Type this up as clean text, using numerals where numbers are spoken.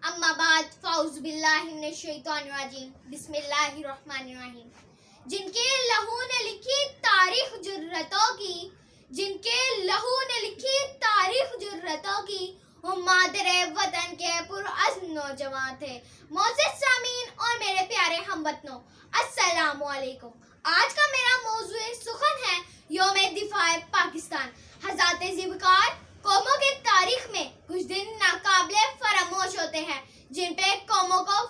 اما بعد فاعوذ باللہ من الشیطان الرجیم بسم اللہ الرحمن الرحیم. جن کے لہو نے لکھی تاریخ جرتوں کی، جن کے لہو نے لکھی تاریخ جرتوں کی، وہ مادر وطن کے پرعزم نوجوان تھے. معزز سامعین اور میرے پیارے ہم وطنوں، السلام علیکم. آج کا میرا موضوع سخن ہے یوم دفاع پاکستان. حضرات ذیبکار، قوموں کی تاریخ میں کچھ دن ناقابل فراموش ہوتے ہیں جن پہ قوموں کو